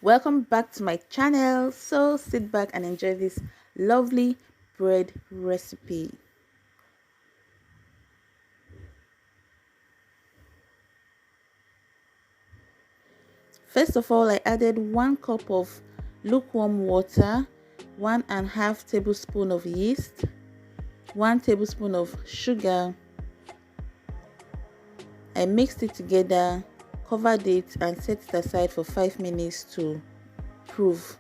Welcome back to my channel. So sit back and enjoy this lovely bread recipe. First of all, I added 1 cup of lukewarm water, 1.5 tablespoon of yeast, 1 tablespoon of sugar. I mixed it together, covered it and set it aside for 5 minutes to proof.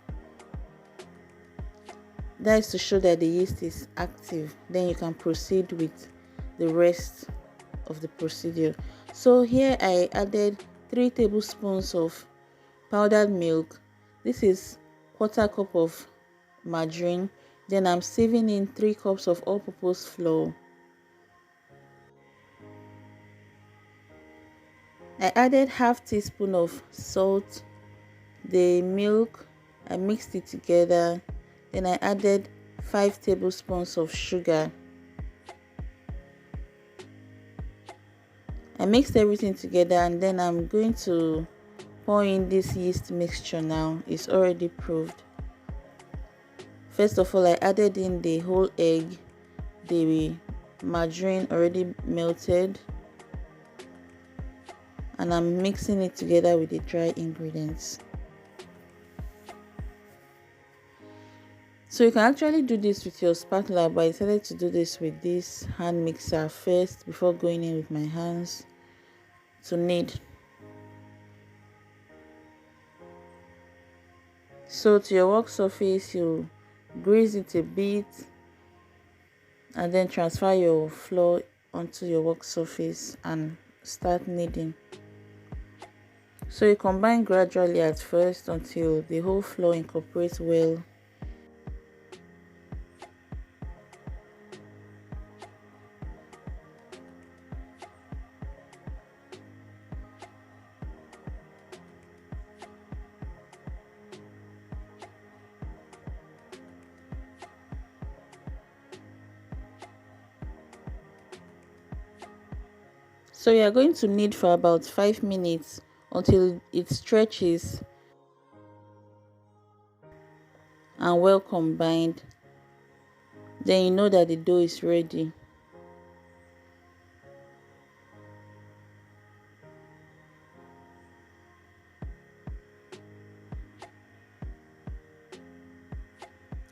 That is to show that the yeast is active. Then you can proceed with the rest of the procedure. So here I added 3 tablespoons of powdered milk. This is 1/4 cup of margarine. Then I'm sieving in 3 cups of all-purpose flour. I added half teaspoon of salt. The milk, I mixed it together. Then I added 5 tablespoons of sugar. I mixed everything together and then I'm going to pour in this yeast mixture now. It's already proved. First of all, I added in the whole egg, the margarine already melted, and I'm mixing it together with the dry ingredients. So you can actually do this with your spatula, but I decided to do this with this hand mixer first before going in with my hands to knead. So to your work surface, you grease it a bit and then transfer your flour onto your work surface and start kneading. So you combine gradually at first until the whole flour incorporates well. So you are going to knead for about 5 minutes until it stretches and well combined. Then you know that the dough is ready.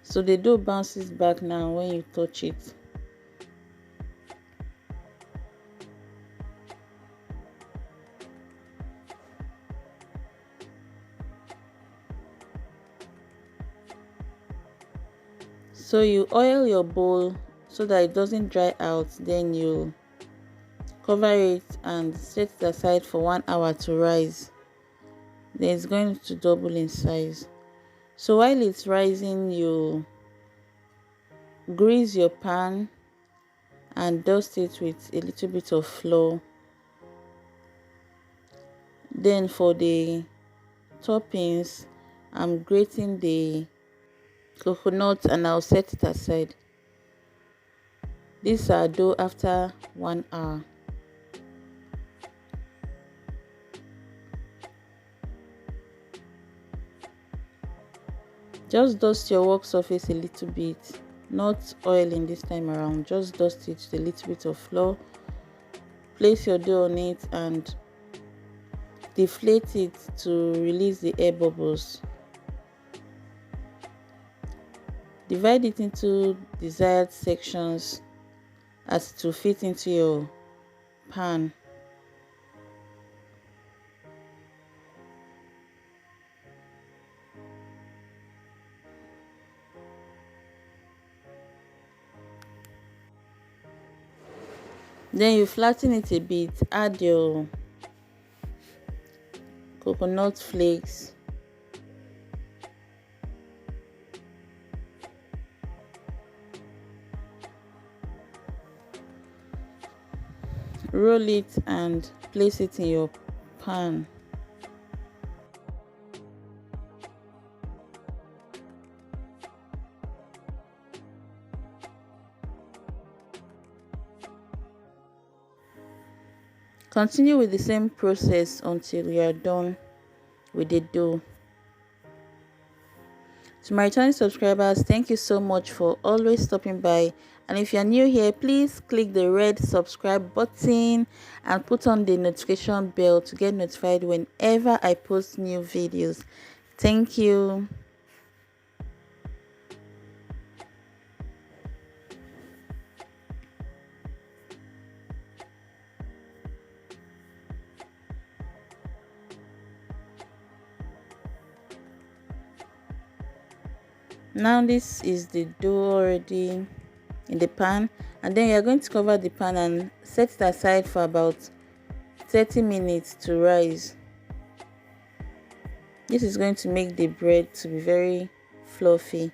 So the dough bounces back now when you touch it. So you oil your bowl so that it doesn't dry out. Then you cover it and set it aside for 1 hour to rise. Then it's going to double in size. So while it's rising, you grease your pan and dust it with a little bit of flour. Then for the toppings, I'm grating the coconut and I'll set it aside. These are dough after 1 hour. Just dust your work surface a little bit, not oiling this time around. Just dust it with a little bit of flour. Place your dough on it and deflate it to release the air bubbles. Divide it into desired sections as to fit into your pan. Then you flatten it a bit, add your coconut flakes, roll it and place it in your pan. Continue with the same process until you are done with the dough. To my returning subscribers, thank you so much for always stopping by. And if you're new here, please click the red subscribe button and put on the notification bell to get notified whenever I post new videos. Thank you. Now this is the dough already in the pan, and then you're going to cover the pan and set it aside for about 30 minutes to rise. This is going to make the bread to be very fluffy.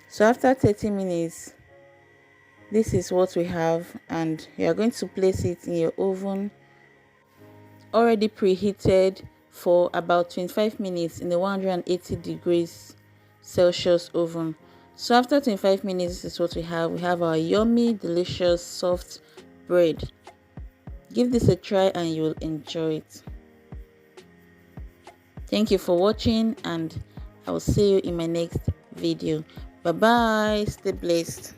So after 30 minutes, this is what we have, and you are going to place it in your oven already preheated for about 25 minutes in the 180 degrees Celsius oven. So after 25 minutes, this is what we have. We have our yummy, delicious, soft bread. Give this a try and you'll enjoy it. Thank you for watching, and I will see you in my next video. Bye bye. Stay blessed.